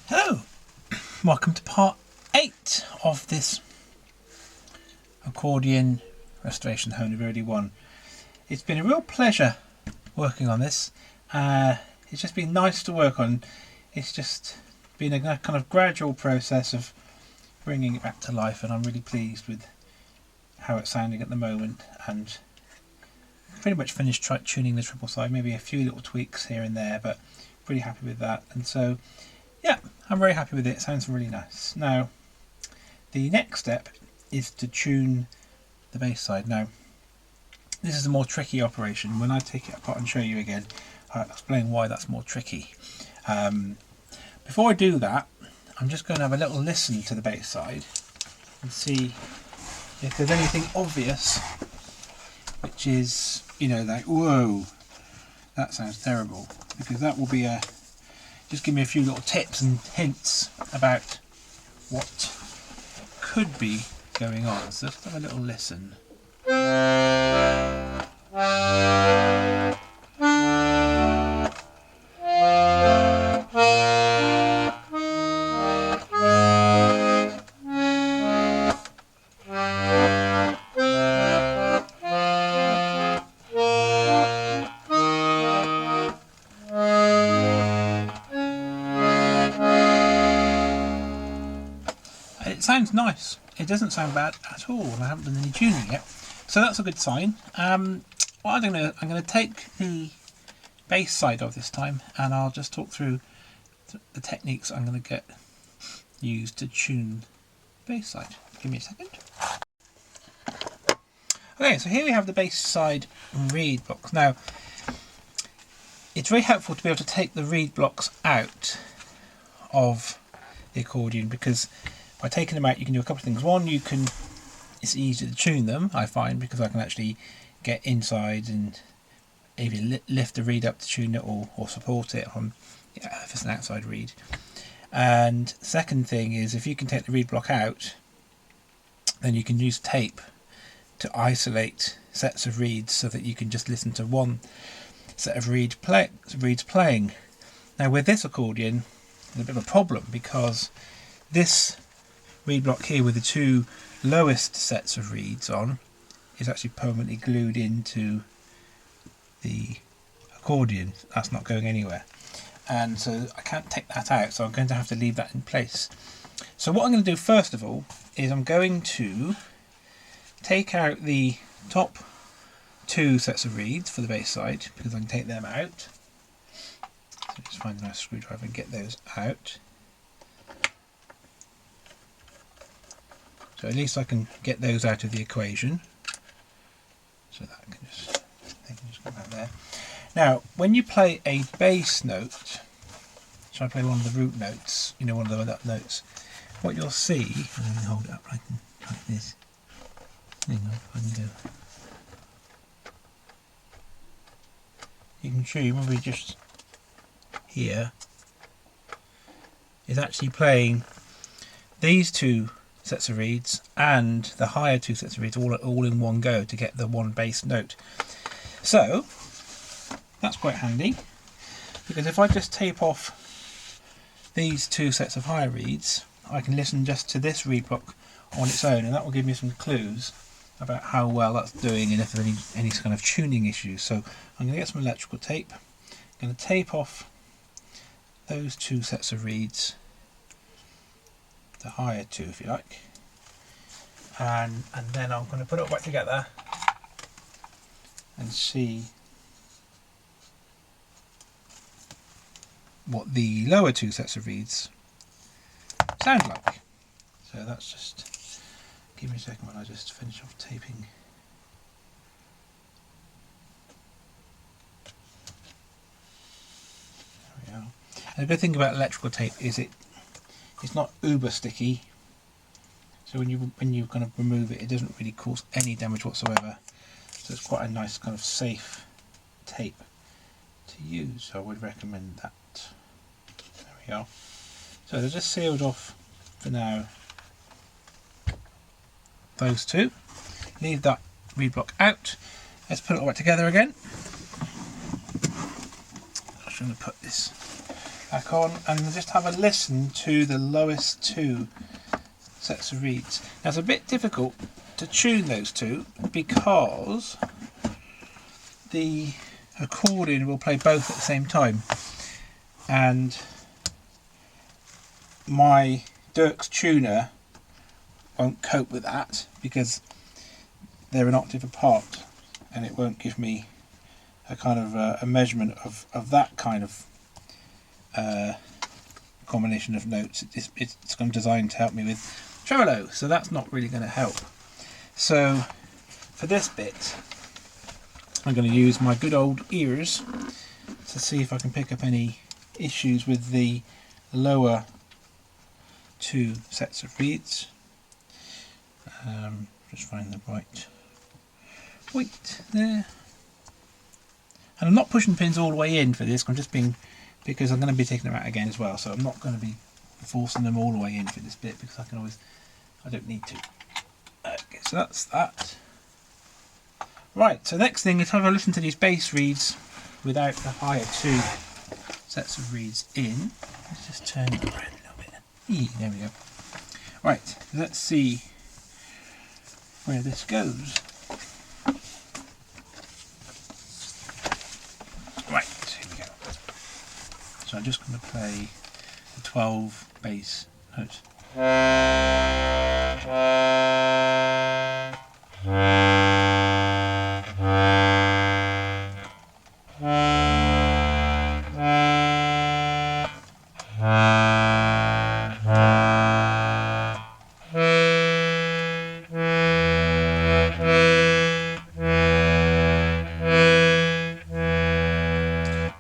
Hello, welcome to part 8 of this accordion restoration Hohner Verdi 1. It's been a real pleasure working on this. It's just been nice to work on. It's just been a kind of gradual process of bringing it back to life, and I'm really pleased with how it's sounding at the moment, and pretty much finished tuning the triple side, maybe a few little tweaks here and there, but pretty happy with that. And so yeah, I'm very happy with it. It sounds really nice. Now, the next step is to tune the bass side. Now, this is a more tricky operation. When I take it apart and show you again, I'll explain why that's more tricky. Before I do that, I'm just going to have a little listen to the bass side and see if there's anything obvious, which is, you know, like, whoa, that sounds terrible, because that will be just give me a few little tips and hints about what could be going on. So let's have a little listen. It sounds nice. It doesn't sound bad at all, and I haven't done any tuning yet, so that's a good sign. What I'm going to take the bass side of this time, and I'll just talk through the techniques I'm going to get used to tune the bass side. Give me a second. Okay, so here we have the bass side reed blocks. Now, it's very helpful to be able to take the reed blocks out of the accordion, because by taking them out you can do a couple of things. One, it's easier to tune them, I find, because I can actually get inside and either lift the reed up to tune it or support it on, if it's an outside reed. And second thing is, if you can take the reed block out, then you can use tape to isolate sets of reeds so that you can just listen to one set of reeds playing. Now with this accordion, there's a bit of a problem, because this reed block here with the two lowest sets of reeds on is actually permanently glued into the accordion. That's not going anywhere, and so I can't take that out, so I'm going to have to leave that in place. So what I'm going to do first of all is I'm going to take out the top two sets of reeds for the bass side, because I can take them out. So just find a nice screwdriver and get those out. So at least I can get those out of the equation. So that they can just go back there. Now, when you play a bass note, so I play one of the root notes, you know, one of the notes, what you'll see, let me hold it up like this. Hang on, if I can go. You can see, maybe just here, is actually playing these two sets of reeds and the higher two sets of reeds all in one go to get the one bass note. So that's quite handy, because if I just tape off these two sets of higher reeds, I can listen just to this reed block on its own, and that will give me some clues about how well that's doing and if there's any kind of tuning issues. So I'm going to get some electrical tape. I'm going to tape off those two sets of reeds, the higher two if you like, and then I'm going to put it all back together and see what the lower two sets of reeds sound like. So that's just, give me a second when I just finish off taping. There we are. And the good thing about electrical tape is it's not uber sticky, so when you kind of remove it, it doesn't really cause any damage whatsoever. So it's quite a nice kind of safe tape to use. So I would recommend that. There we are. So they're just sealed off for now. Those two. Leave that reed block out. Let's put it all back together again. I'm just going to put this back on and just have a listen to the lowest two sets of reeds. Now it's a bit difficult to tune those two because the accordion will play both at the same time, and my Dirk's tuner won't cope with that because they're an octave apart, and it won't give me a kind of a measurement of that kind of combination of notes. It's kind of designed to help me with tremolo, so that's not really going to help. So for this bit I'm going to use my good old ears to see if I can pick up any issues with the lower two sets of reeds. Just find the right weight there. And I'm not pushing pins all the way in for this, I'm just being, because I'm going to be taking them out again as well, so I'm not going to be forcing them all the way in for this bit because I don't need to. Okay, so that's that. Right, so next thing is have a listen to these bass reeds without the higher two sets of reeds in. Let's just turn it around a little bit. There we go. Right, let's see where this goes. Right, here we go. So I'm just going to play the 12 bass notes.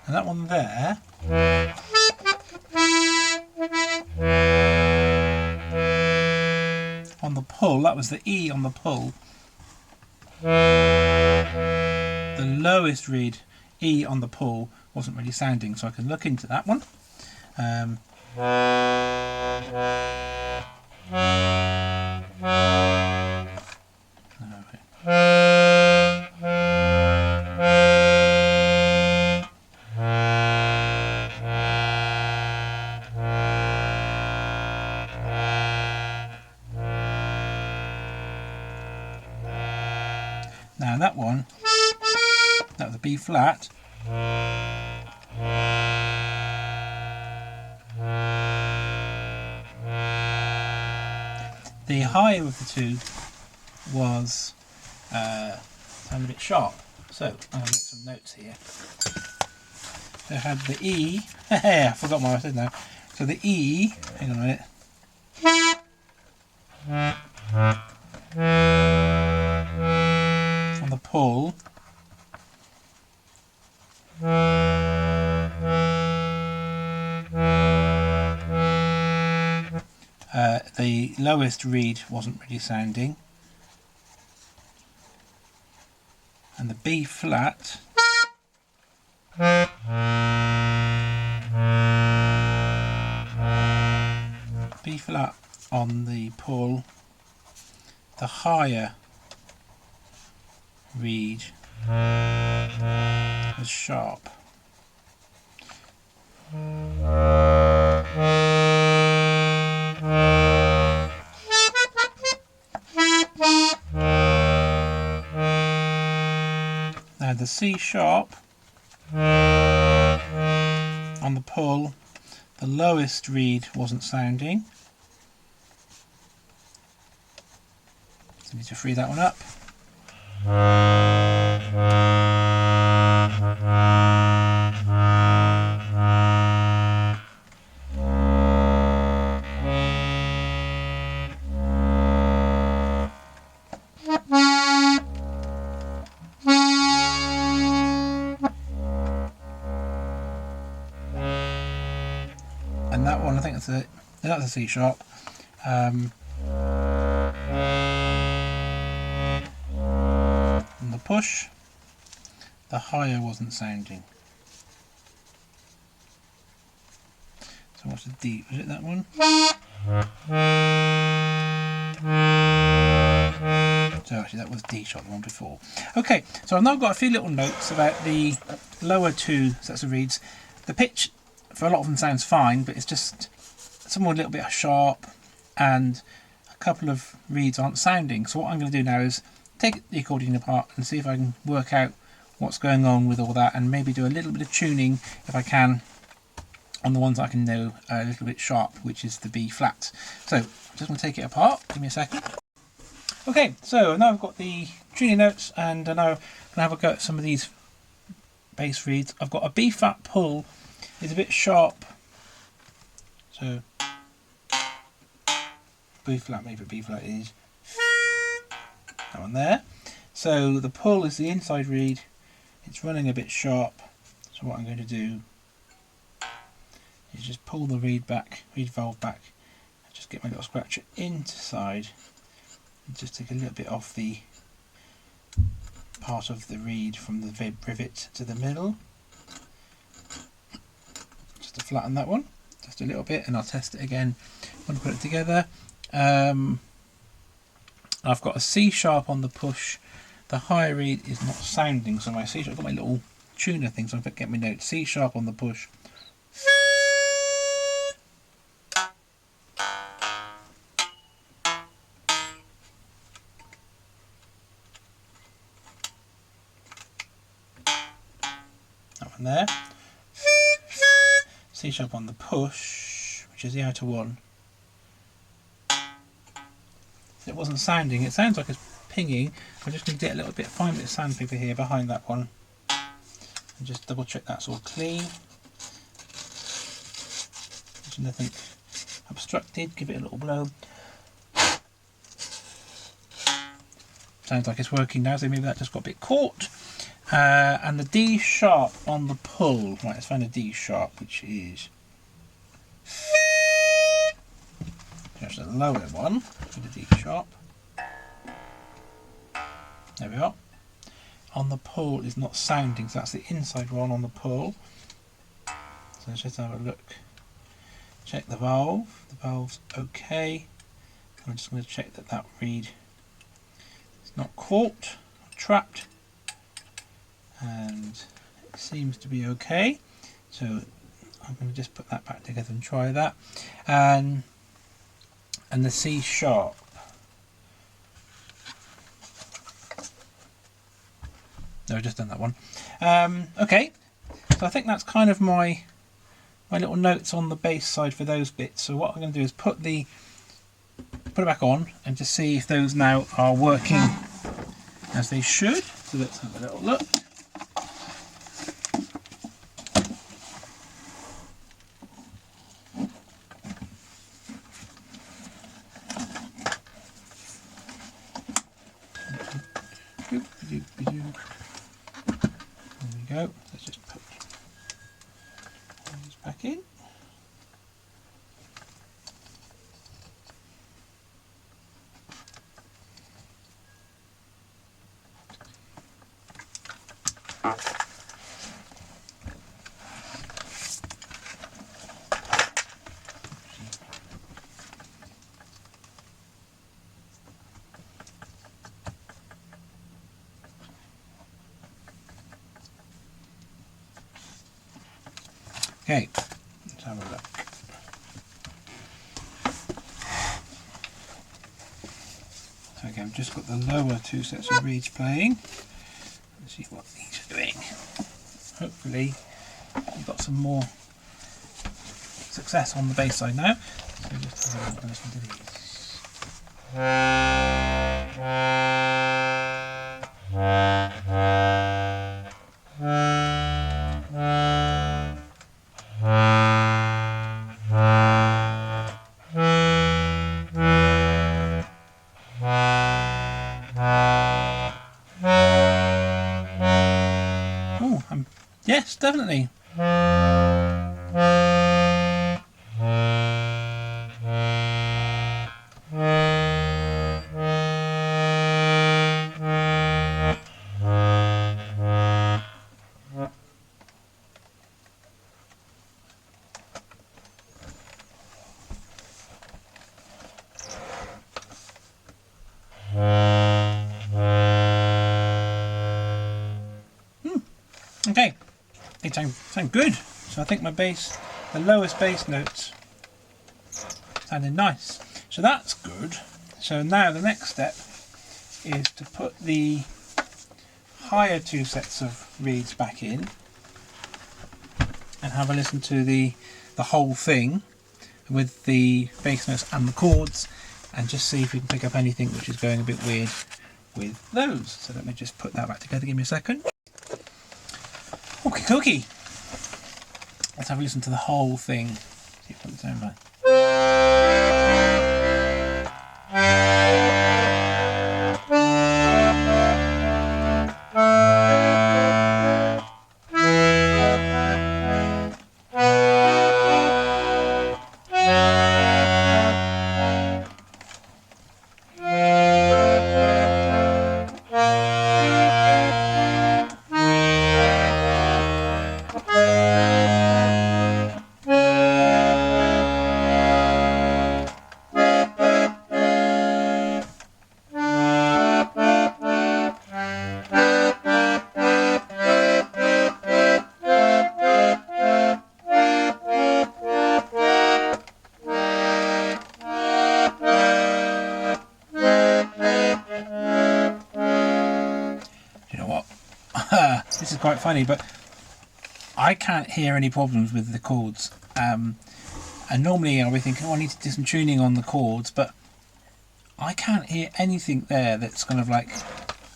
And that one there on the pull, that was the E on the pull. The lowest reed, E on the pull, wasn't really sounding, so I can look into that one. Now that one, that was a B flat. The higher of the two was sounded a bit sharp, so I'll make some notes here. So I had the E, I forgot what I said now. So the E, hang on a minute. On the pull. The lowest reed wasn't really sounding, and the B flat on the pull, the higher reed was sharp. Now the C sharp on the pull, the lowest reed wasn't sounding, so I need to free that one up. And that one, I think that's a C sharp. And the push, the higher wasn't sounding. So what's the D? Was it that one? So actually that was D sharp, the one before. Okay, so I've now got a few little notes about the lower two sets of reeds. The pitch for a lot of them sounds fine, but it's just some are a little bit sharp and a couple of reeds aren't sounding. So what I'm going to do now is take the accordion apart and see if I can work out what's going on with all that, and maybe do a little bit of tuning if I can on the ones I can know a little bit sharp, which is the B flat. So I'm just going to take it apart. Give me a second. Okay, so now I've got the tuning notes, and now I'm going to have a go at some of these bass reeds. I've got a B flat pull, it's a bit sharp, so B flat, maybe B flat is that one there. So the pull is the inside reed, it's running a bit sharp, so what I'm going to do is just pull the reed valve back, and just get my little scratcher inside, and just take a little bit off the part of the reed from the rivet to the middle, just to flatten that one, just a little bit, and I'll test it again when I put it together. I've got a C sharp on the push, the higher reed is not sounding, so my C sharp, I've got my little tuner thing, so I'm going to get my note, C sharp on the push. That one there. C sharp on the push, which is the outer one. It wasn't sounding, it sounds like it's pinging. I'm just going to get a little bit fine bit of sandpaper here behind that one and just double check that's all clean. There's nothing obstructed, give it a little blow. Sounds like it's working now, so maybe that just got a bit caught. And the D sharp on the pull, right, let's find a D sharp, which is just a lower one for the D sharp. There we are. On the pull is not sounding, so that's the inside one on the pull. So let's just have a look. Check the valve. The valve's okay. I'm just going to check that that reed is not caught or trapped, and it seems to be okay. So I'm going to just put that back together and try that. And the C sharp. No, I've just done that one. Okay, so I think that's kind of my little notes on the bass side for those bits. So what I'm going to do is put it back on and just see if those now are working as they should. So let's have a little look. There we go. Let's just put these back in. Okay, let's have a look. So again, I've just got the lower two sets of reeds playing. Let's see what these are doing. Hopefully we've got some more success on the bass side now. So just have a look and listen to these. Yes, definitely. Okay, they sound good. So I think my bass the lowest bass notes sounding nice. So that's good. So now the next step is to put the higher 2 sets of reeds back in and have a listen to the whole thing with the bass notes and the chords, and just see if we can pick up anything which is going a bit weird with those. So let me just put that back together, give me a second. Okie dokie. Let's have a listen to the whole thing. See if it sounds right. This is quite funny, but I can't hear any problems with the chords. And normally I'll be thinking, oh, I need to do some tuning on the chords, but I can't hear anything there that's kind of like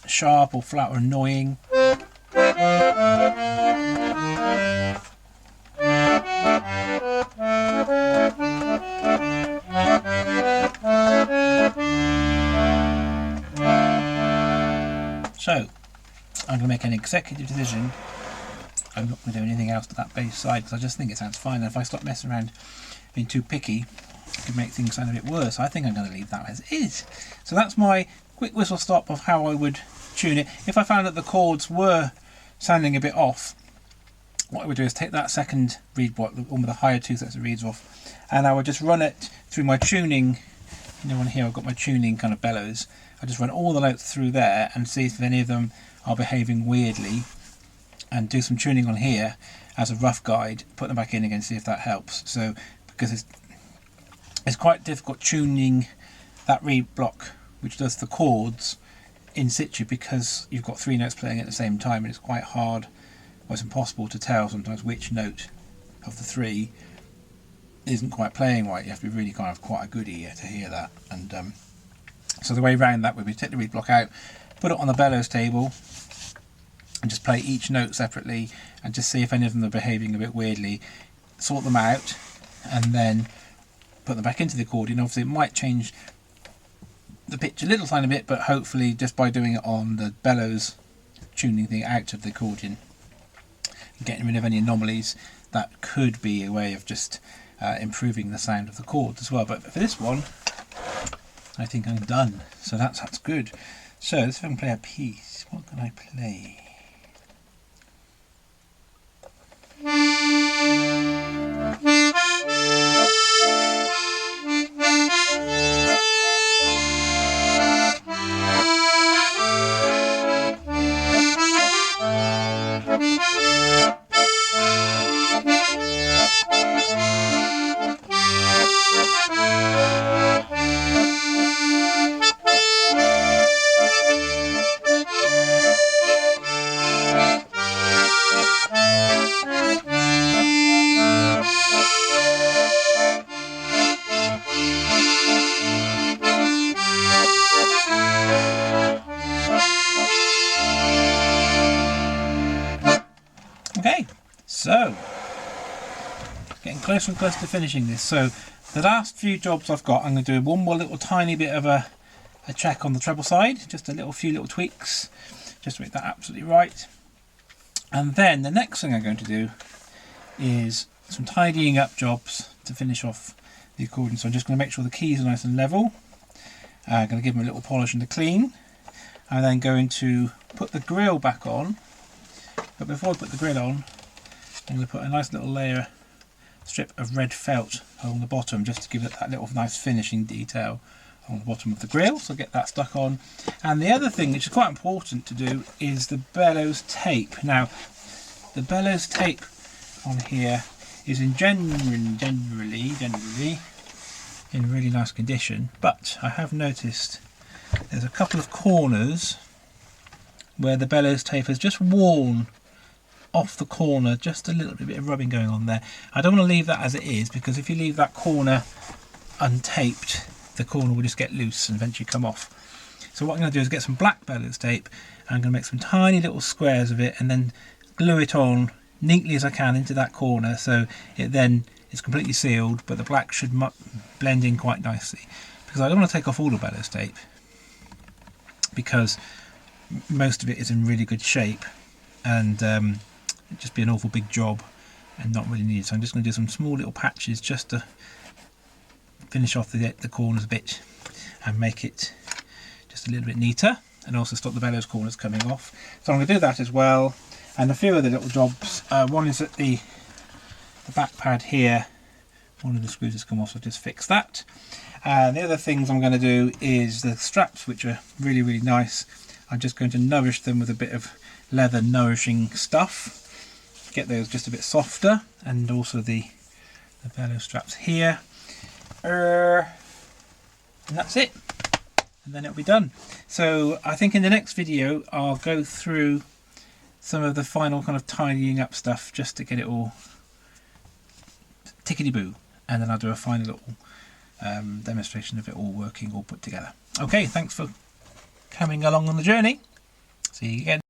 sharp or flat or annoying. So I'm going to make an executive decision. I'm not going to do anything else to that bass side because I just think it sounds fine. And if I stop messing around being too picky, it could make things sound a bit worse. I think I'm going to leave that as is. So that's my quick whistle stop of how I would tune it. If I found that the chords were sounding a bit off, what I would do is take that second reed block, the one with the higher 2 sets of reeds off, and I would just run it through my tuning. You know, on here I've got my tuning kind of bellows. I just run all the notes through there and see if any of them are behaving weirdly, and do some tuning on here as a rough guide, put them back in again, see if that helps. So because it's quite difficult tuning that reed block which does the chords in situ, because you've got 3 notes playing at the same time, and it's quite hard, well, it's impossible to tell sometimes which note of the 3 isn't quite playing right. You have to be really kind of quite a good ear to hear that. And so the way around that would be take the reed block out, put it on the bellows table, and just play each note separately and just see if any of them are behaving a bit weirdly, sort them out, and then put them back into the accordion. Obviously it might change the pitch a little tiny bit, but hopefully just by doing it on the bellows tuning thing out of the accordion and getting rid of any anomalies, that could be a way of just improving the sound of the chords as well. But for this one I think I'm done, so that's good. So let's see if I can play a piece. What can I play? Okay, so getting closer and closer to finishing this. So the last few jobs I've got, I'm going to do one more little tiny bit of a check on the treble side, just a few little tweaks, just to make that absolutely right. And then the next thing I'm going to do is some tidying up jobs to finish off the accordion. So I'm just going to make sure the keys are nice and level. I'm going to give them a little polish and a clean. I'm then going to put the grill back on. But before I put the grill on, I'm going to put a nice little strip of red felt along the bottom, just to give it that little nice finishing detail on the bottom of the grill. So get that stuck on. And the other thing which is quite important to do is the bellows tape. Now the bellows tape on here is in generally in really nice condition, but I have noticed there's a couple of corners where the bellows tape has just worn off the corner, just a little bit of rubbing going on there. I don't want to leave that as it is, because if you leave that corner untaped, the corner will just get loose and eventually come off. So what I'm going to do is get some black bellows tape, and I'm going to make some tiny little squares of it and then glue it on neatly as I can into that corner, so it then is completely sealed, but the black should blend in quite nicely, because I don't want to take off all the bellows tape because most of it is in really good shape, and it'd just be an awful big job and not really needed. So I'm just going to do some small little patches just to finish off the corners a bit and make it just a little bit neater, and also stop the bellows corners coming off. So I'm going to do that as well, and a few other little jobs. One is at the back pad here, one of the screws has come off, so I'll just fix that. The other things I'm going to do is the straps, which are really, really nice. I'm just going to nourish them with a bit of leather nourishing stuff, get those just a bit softer, and also the bellows straps here. And that's it, and then it'll be done. So I think in the next video I'll go through some of the final kind of tidying up stuff just to get it all tickety-boo, and then I'll do a final little demonstration of it all working, all put together. Okay, thanks for coming along on the journey. See you again.